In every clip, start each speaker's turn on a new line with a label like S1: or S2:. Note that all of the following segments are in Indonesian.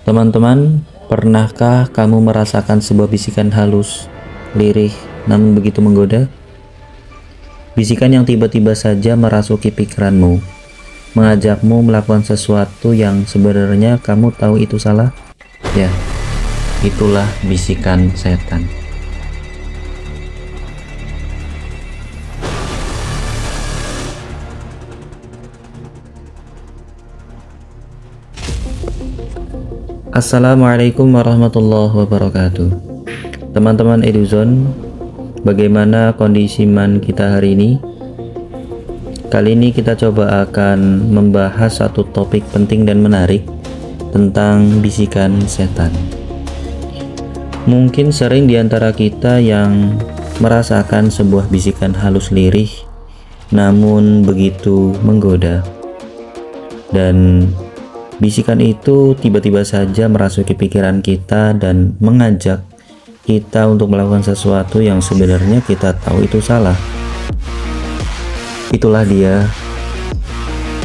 S1: Teman-teman, pernahkah kamu merasakan sebuah bisikan halus, lirih, namun begitu menggoda? Bisikan yang tiba-tiba saja merasuki pikiranmu, mengajakmu melakukan sesuatu yang sebenarnya kamu tahu itu salah? Ya, itulah bisikan setan. Assalamualaikum warahmatullahi wabarakatuh. Teman-teman Eduzone, bagaimana kondisi iman kita hari ini? Kali ini kita coba akan membahas satu topik penting dan menarik tentang bisikan setan. Mungkin sering di antara kita yang merasakan sebuah bisikan halus lirih namun begitu menggoda, dan bisikan itu tiba-tiba saja merasuki pikiran kita dan mengajak kita untuk melakukan sesuatu yang sebenarnya kita tahu itu salah. Itulah dia,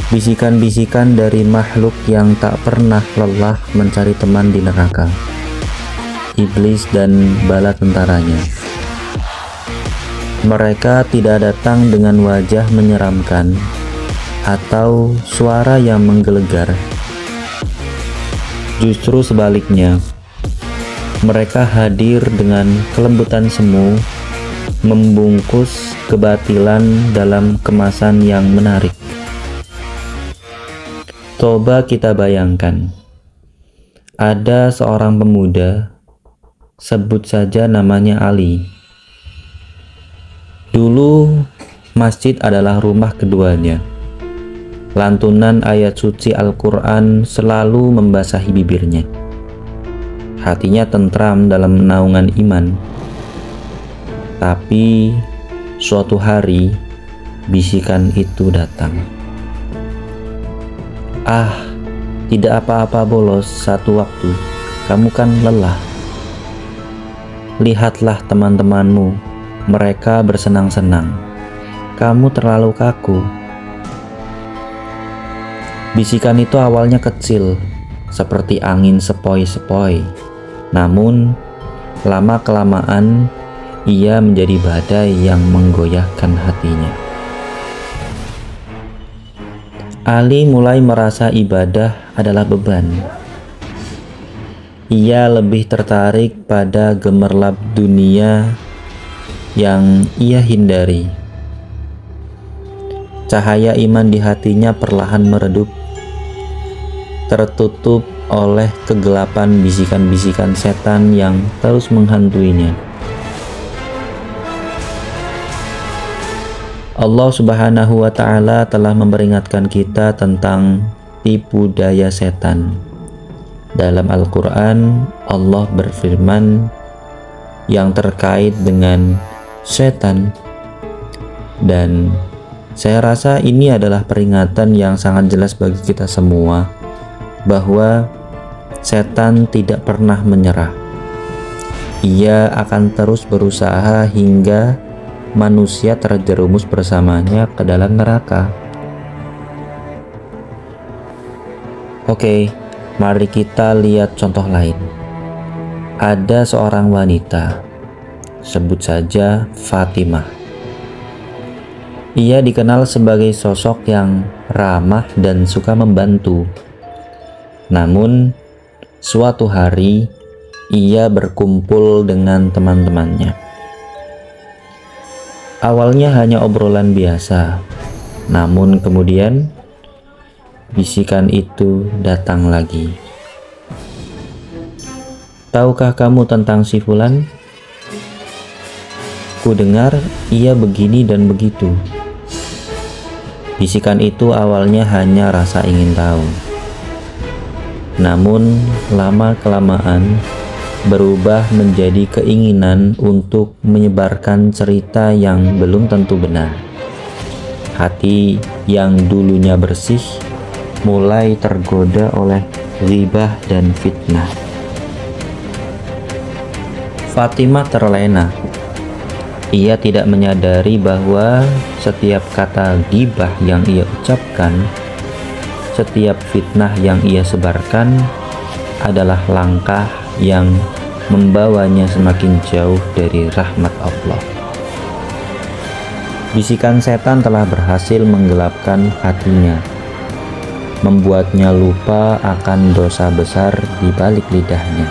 S1: bisikan-bisikan dari makhluk yang tak pernah lelah mencari teman di neraka, iblis dan bala tentaranya. Mereka tidak datang dengan wajah menyeramkan atau suara yang menggelegar. Justru sebaliknya, mereka hadir dengan kelembutan semu, membungkus kebatilan dalam kemasan yang menarik. Coba kita bayangkan, ada seorang pemuda, sebut saja namanya Ali. Dulu, masjid adalah rumah keduanya. Lantunan ayat suci Al-Quran selalu membasahi bibirnya. Hatinya tentram dalam naungan iman. Tapi suatu hari bisikan itu datang. "Ah, tidak apa-apa bolos, satu waktu kamu kan lelah. Lihatlah teman-temanmu, mereka bersenang-senang. Kamu terlalu kaku." Bisikan itu awalnya kecil, seperti angin sepoi-sepoi. Namun, lama-kelamaan ia menjadi badai yang menggoyahkan hatinya. Ali mulai merasa ibadah adalah beban. Ia lebih tertarik pada gemerlap dunia yang ia hindari. Cahaya iman di hatinya perlahan meredup, tertutup oleh kegelapan bisikan-bisikan setan yang terus menghantuinya. Allah Subhanahu wa Ta'ala telah memperingatkan kita tentang tipu daya setan. Dalam Al-Quran, Allah berfirman yang terkait dengan setan, dan saya rasa ini adalah peringatan yang sangat jelas bagi kita semua bahwa setan tidak pernah menyerah. Ia akan terus berusaha hingga manusia terjerumus bersamanya ke dalam neraka. Oke, mari kita lihat contoh lain. Ada seorang wanita, sebut saja Fatimah. Ia dikenal sebagai sosok yang ramah dan suka membantu. Namun, suatu hari ia berkumpul dengan teman-temannya. Awalnya hanya obrolan biasa, namun kemudian bisikan itu datang lagi. "Tahukah kamu tentang si Fulan? Ku dengar ia begini dan begitu." Bisikan itu awalnya hanya rasa ingin tahu. Namun lama-kelamaan berubah menjadi keinginan untuk menyebarkan cerita yang belum tentu benar. Hati yang dulunya bersih mulai tergoda oleh ghibah dan fitnah. Fatimah terlena. Ia tidak menyadari bahwa setiap kata ghibah yang ia ucapkan, setiap fitnah yang ia sebarkan adalah langkah yang membawanya semakin jauh dari rahmat Allah. Bisikan setan telah berhasil menggelapkan hatinya, membuatnya lupa akan dosa besar di balik lidahnya.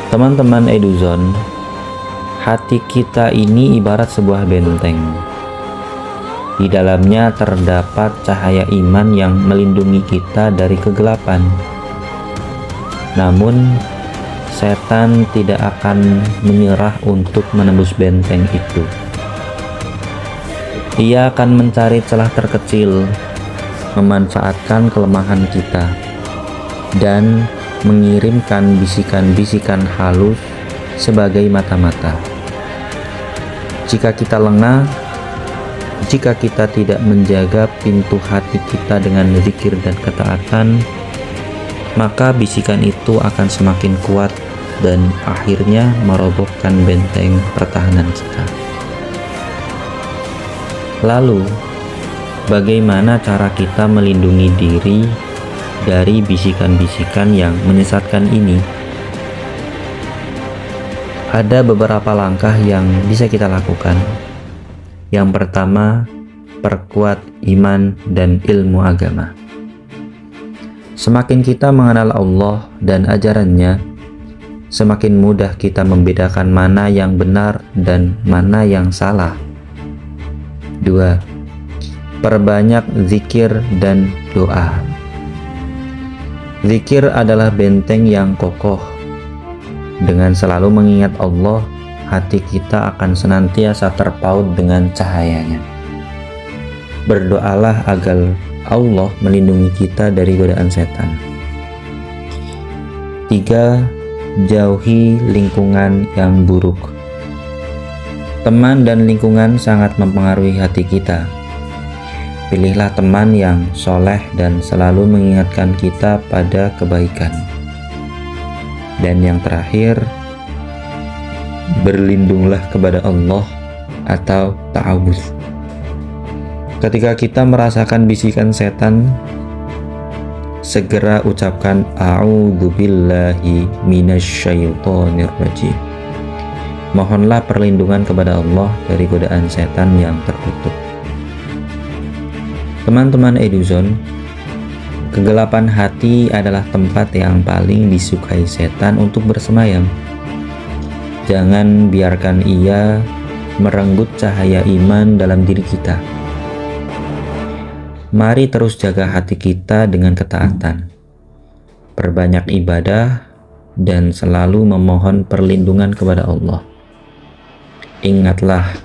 S1: Teman-teman Eduzone, hati kita ini ibarat sebuah benteng. Di dalamnya terdapat cahaya iman yang melindungi kita dari kegelapan. Namun, setan tidak akan menyerah untuk menembus benteng itu. Ia akan mencari celah terkecil, memanfaatkan kelemahan kita, dan mengirimkan bisikan-bisikan halus sebagai mata-mata. Jika kita lengah, jika kita tidak menjaga pintu hati kita dengan zikir dan ketaatan, maka bisikan itu akan semakin kuat dan akhirnya merobohkan benteng pertahanan kita. Lalu, bagaimana cara kita melindungi diri dari bisikan-bisikan yang menyesatkan ini? Ada beberapa langkah yang bisa kita lakukan. Yang pertama, perkuat iman dan ilmu agama. Semakin kita mengenal Allah dan ajarannya, semakin mudah kita membedakan mana yang benar dan mana yang salah. 2. Perbanyak zikir dan doa. Zikir adalah benteng yang kokoh. Dengan selalu mengingat Allah, hati kita akan senantiasa terpaut dengan cahayanya. Berdoalah agar Allah melindungi kita dari godaan setan. 3. Jauhi lingkungan yang buruk. Teman dan lingkungan sangat mempengaruhi hati kita. Pilihlah teman yang soleh dan selalu mengingatkan kita pada kebaikan. Dan yang terakhir, berlindunglah kepada Allah atau ta'awudz. Ketika kita merasakan bisikan setan, segera ucapkan a'udzubillahi minasyaitonir rajim. Mohonlah perlindungan kepada Allah dari godaan setan yang terkutuk. Teman-teman Eduzone, kegelapan hati adalah tempat yang paling disukai setan untuk bersemayam. Jangan biarkan ia merenggut cahaya iman dalam diri kita. Mari terus jaga hati kita dengan ketaatan, perbanyak ibadah, dan selalu memohon perlindungan kepada Allah. Ingatlah,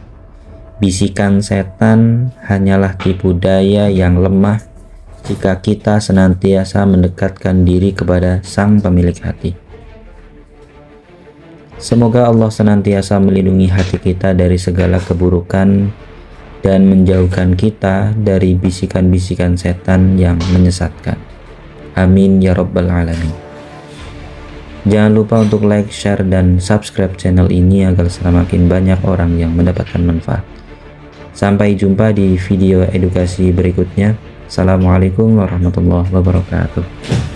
S1: bisikan setan hanyalah tipu daya yang lemah jika kita senantiasa mendekatkan diri kepada Sang Pemilik hati. Semoga Allah senantiasa melindungi hati kita dari segala keburukan dan menjauhkan kita dari bisikan-bisikan setan yang menyesatkan. Amin ya rabbal alamin. Jangan lupa untuk like, share, dan subscribe channel ini agar semakin banyak orang yang mendapatkan manfaat. Sampai jumpa di video edukasi berikutnya. Assalamualaikum warahmatullahi wabarakatuh.